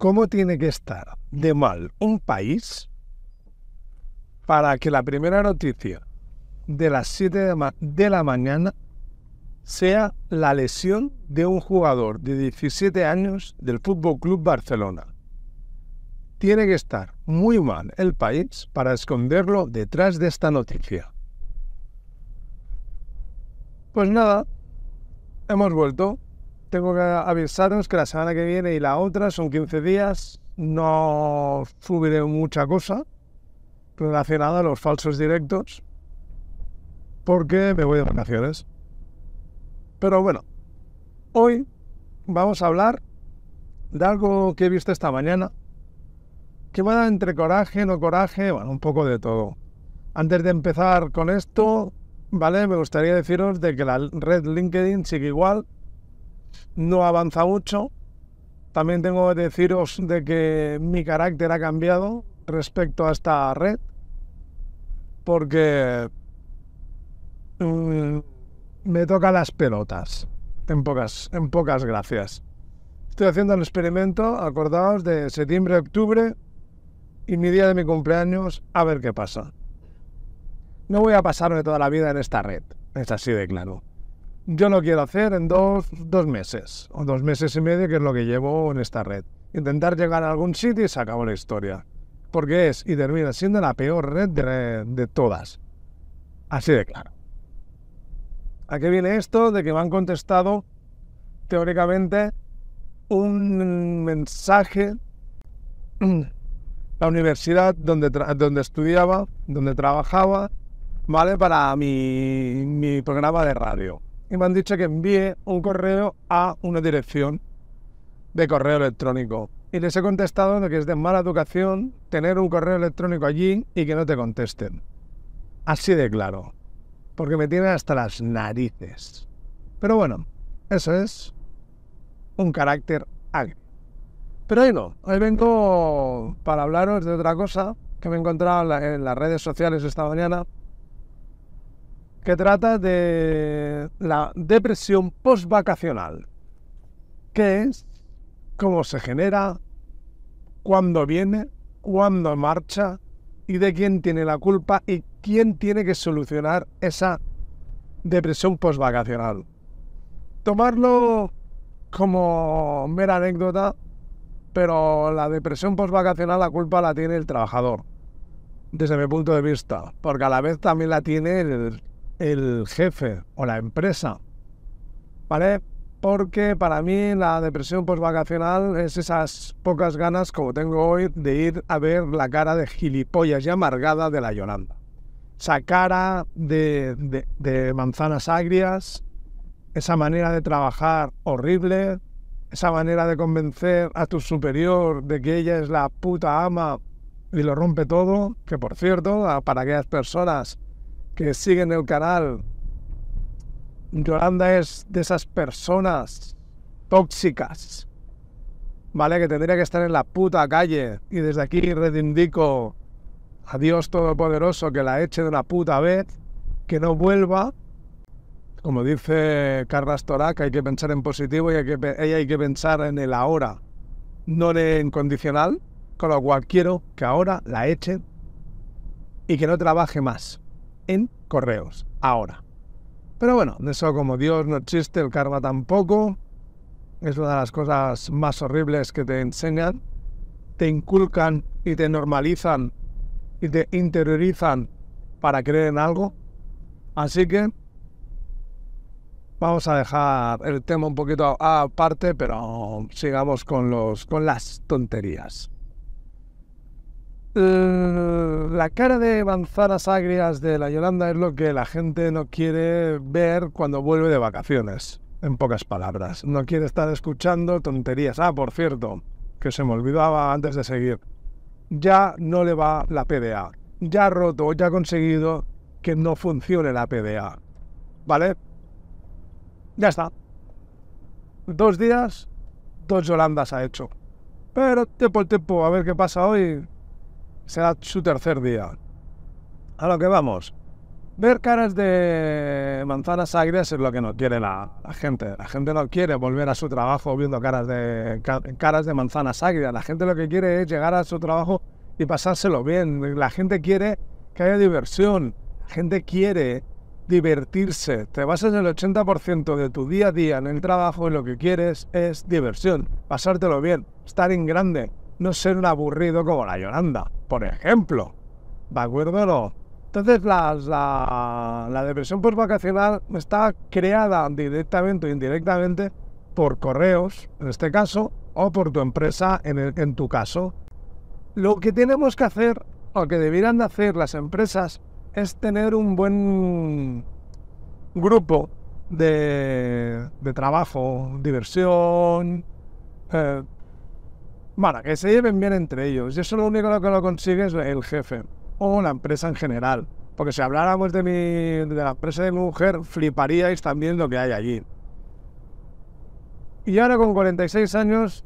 ¿Cómo tiene que estar de mal un país para que la primera noticia de las 7 de la mañana sea la lesión de un jugador de 17 años del Fútbol Club Barcelona? Tiene que estar muy mal el país para esconderlo detrás de esta noticia. Pues nada, hemos vuelto. Tengo que avisaros que la semana que viene y la otra son 15 días. No subiré mucha cosa relacionada a los falsos directos porque me voy de vacaciones. Pero bueno, hoy vamos a hablar de algo que he visto esta mañana que me da entre coraje, no coraje, bueno, un poco de todo. Antes de empezar con esto, ¿vale? Me gustaría deciros de que la red LinkedIn sigue igual, no avanza mucho. También tengo que deciros de que mi carácter ha cambiado respecto a esta red, porque me toca las pelotas, en pocas gracias. Estoy haciendo el experimento, acordaos, de septiembre-octubre y mi día de mi cumpleaños, a ver qué pasa. No voy a pasarme toda la vida en esta red, es así de claro. Yo lo quiero hacer en dos meses, o 2 meses y medio, que es lo que llevo en esta red. Intentar llegar a algún sitio y se acabó la historia. Porque es y termina siendo la peor red de todas. Así de claro. ¿A qué viene esto? De que me han contestado, teóricamente, un mensaje, la universidad donde estudiaba, donde trabajaba, ¿vale? Para mi programa de radio. Y me han dicho que envíe un correo a una dirección de correo electrónico. Y les he contestado de que es de mala educación tener un correo electrónico allí y que no te contesten. Así de claro. Porque me tienen hasta las narices. Pero bueno, eso es un carácter agrio. Pero hoy no. Hoy vengo para hablaros de otra cosa que me he encontrado en las redes sociales esta mañana, que trata de la depresión postvacacional. ¿Qué es? ¿Cómo se genera? ¿Cuándo viene? ¿Cuándo marcha? ¿Y de quién tiene la culpa? ¿Y quién tiene que solucionar esa depresión postvacacional? Tomarlo como mera anécdota, pero la depresión postvacacional la culpa la tiene el trabajador, desde mi punto de vista, porque a la vez también la tiene el jefe o la empresa, ¿vale? Porque para mí la depresión postvacacional es esas pocas ganas, como tengo hoy, de ir a ver la cara de gilipollas y amargada de la Yolanda. Esa cara de manzanas agrias, esa manera de trabajar horrible, esa manera de convencer a tu superior de que ella es la puta ama y lo rompe todo, que por cierto, para aquellas personas que siguen el canal, Yolanda es de esas personas tóxicas, ¿vale? Que tendría que estar en la puta calle, y desde aquí reivindico a Dios Todopoderoso que la eche de una puta vez, que no vuelva. Como dice Carlas Torac, hay que pensar en positivo y hay que pensar en el ahora, no en condicional, con lo cual quiero que ahora la echen y que no trabaje más en correos, ahora. Pero bueno, de eso, como Dios no existe, el karma tampoco, es una de las cosas más horribles que te enseñan, te inculcan y te normalizan y te interiorizan para creer en algo. Así que vamos a dejar el tema un poquito aparte, pero sigamos con las tonterías. La cara de manzanas agrias de la Yolanda es lo que la gente no quiere ver cuando vuelve de vacaciones, en pocas palabras. No quiere estar escuchando tonterías. Por cierto, que se me olvidaba antes de seguir. Ya no le va la PDA. Ya ha roto, ya ha conseguido que no funcione la PDA. ¿Vale? Ya está. 2 días, 2 Yolandas ha hecho. Pero tiempo, a ver qué pasa hoy. Será su 3er día. A lo que vamos. Ver caras de manzanas agrias es lo que no quiere la gente. La gente no quiere volver a su trabajo viendo caras de manzanas agrias. La gente lo que quiere es llegar a su trabajo y pasárselo bien. La gente quiere que haya diversión. La gente quiere divertirse. Te basas el 80% de tu día a día en el trabajo y lo que quieres es diversión, pasártelo bien, estar en grande, no ser un aburrido como la Yolanda, por ejemplo. ¿De acuerdo o no? Entonces la depresión postvacacional está creada directamente o indirectamente por correos, en este caso, o por tu empresa, en tu caso. Lo que tenemos que hacer, o que deberían de hacer las empresas, es tener un buen grupo de trabajo, diversión, que se lleven bien entre ellos. Y eso lo único que lo consigue es el jefe o la empresa en general. Porque si habláramos de la empresa de mi mujer, fliparíais también lo que hay allí. Y ahora con 46 años,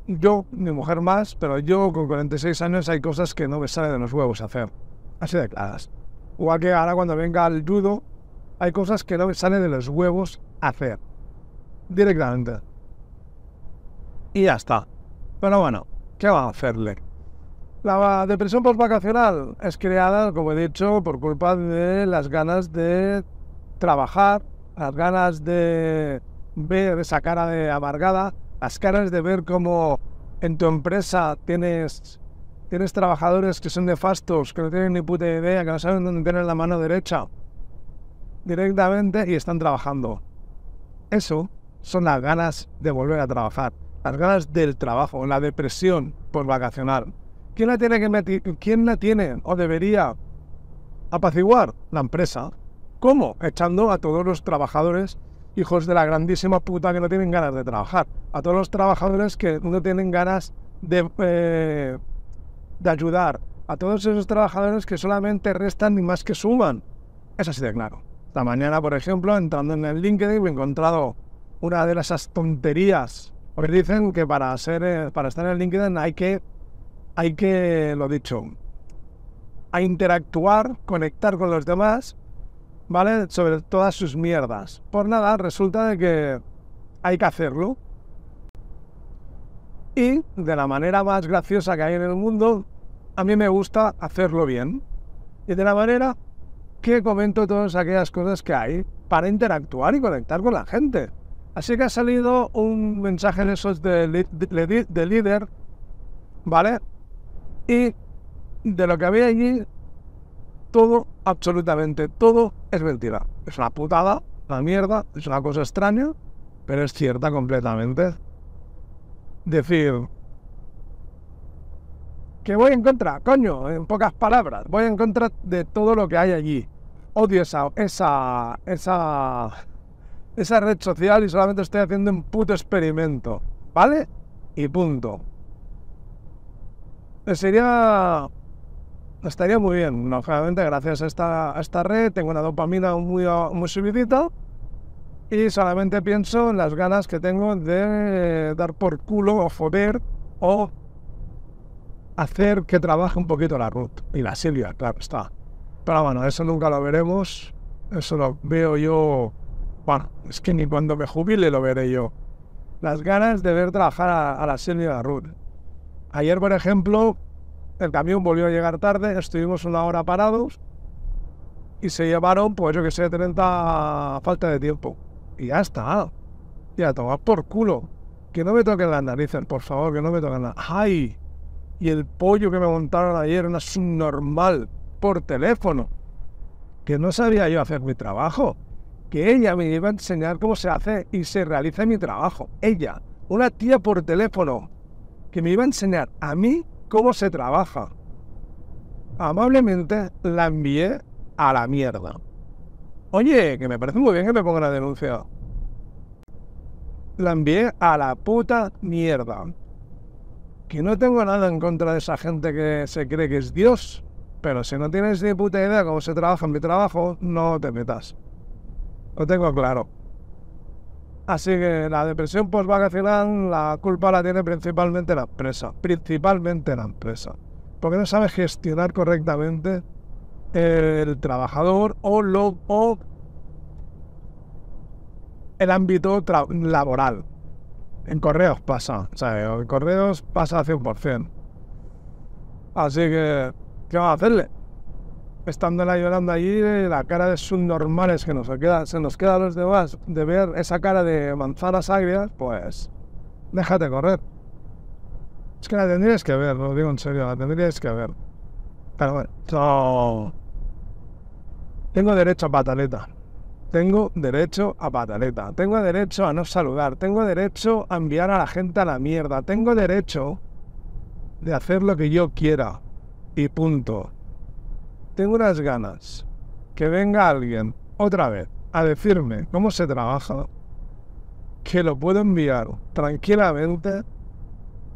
yo, mi mujer más, pero yo con 46 años hay cosas que no me salen de los huevos hacer. Así de claras. Igual que ahora cuando venga el judo, hay cosas que no me salen de los huevos hacer. Directamente. Y ya está. Pero bueno, ¿qué va a hacerle? La depresión postvacacional es creada, como he dicho, por culpa de las ganas de trabajar, las ganas de ver esa cara de amargada, las ganas de ver cómo en tu empresa tienes trabajadores que son nefastos, que no tienen ni puta idea, que no saben dónde tienen la mano derecha directamente y están trabajando. Eso son las ganas de volver a trabajar, las ganas del trabajo, la depresión postvacacional. ¿Quién la tiene o debería apaciguar? La empresa. ¿Cómo? Echando a todos los trabajadores hijos de la grandísima puta que no tienen ganas de trabajar. A todos los trabajadores que no tienen ganas de ayudar. A todos esos trabajadores que solamente restan ni más que suman. Es así de claro. Esta mañana, por ejemplo, entrando en el LinkedIn, me he encontrado una de esas tonterías. Porque dicen que para estar en el LinkedIn hay que, lo dicho, a interactuar, conectar con los demás, ¿vale? Sobre todas sus mierdas. Por nada, resulta de que hay que hacerlo. Y de la manera más graciosa que hay en el mundo, a mí me gusta hacerlo bien. Y de la manera que comento todas aquellas cosas que hay para interactuar y conectar con la gente. Así que ha salido un mensaje de esos de líder, ¿vale? Y de lo que había allí, todo, absolutamente todo, es mentira. Es una putada, una mierda, es una cosa extraña, pero es cierta completamente. Decir que voy en contra, coño, en pocas palabras, voy en contra de todo lo que hay allí. Odio esa red social y solamente estoy haciendo un puto experimento, ¿vale? Y punto. Estaría muy bien, lógicamente, gracias a esta red tengo una dopamina muy subidita y solamente pienso en las ganas que tengo de dar por culo o joder o hacer que trabaje un poquito la Ruth y la Silvia, claro está. Pero bueno, eso nunca lo veremos, eso lo veo yo, bueno, es que ni cuando me jubile lo veré yo. Las ganas de ver trabajar a la Silvia y a la Ruth. Ayer, por ejemplo, el camión volvió a llegar tarde, estuvimos una hora parados y se llevaron, pues yo que sé, 30 falta de tiempo. Y ya está. Ya, tomad por culo. Que no me toquen las narices, por favor, que no me toquen las... ¡Ay! Y el pollo que me montaron ayer, una subnormal, por teléfono. Que no sabía yo hacer mi trabajo. Que ella me iba a enseñar cómo se hace y se realiza mi trabajo. Ella, una tía por teléfono, que me iba a enseñar a mí cómo se trabaja. Amablemente la envié a la mierda. Oye, que me parece muy bien que me pongan la denuncia. La envié a la puta mierda. Que no tengo nada en contra de esa gente que se cree que es Dios, pero si no tienes ni puta idea cómo se trabaja en mi trabajo, no te metas. Lo tengo claro. Así que la depresión postvacacional, la culpa la tiene principalmente la empresa. Porque no sabe gestionar correctamente el trabajador o el ámbito laboral. En correos pasa, ¿sabes? En correos pasa al 100%. Así que, ¿qué vamos a hacerle? Estando llorando allí, la cara de subnormales que se nos queda a los demás de ver esa cara de manzanas agrias, pues déjate correr. Es que la tendrías que ver, lo digo en serio, la tendrías que ver. Pero bueno, tengo derecho a pataleta. Tengo derecho a pataleta. Tengo derecho a no saludar. Tengo derecho a enviar a la gente a la mierda. Tengo derecho de hacer lo que yo quiera. Y punto. Tengo unas ganas que venga alguien otra vez a decirme cómo se trabaja, que lo puedo enviar tranquilamente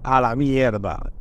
a la mierda.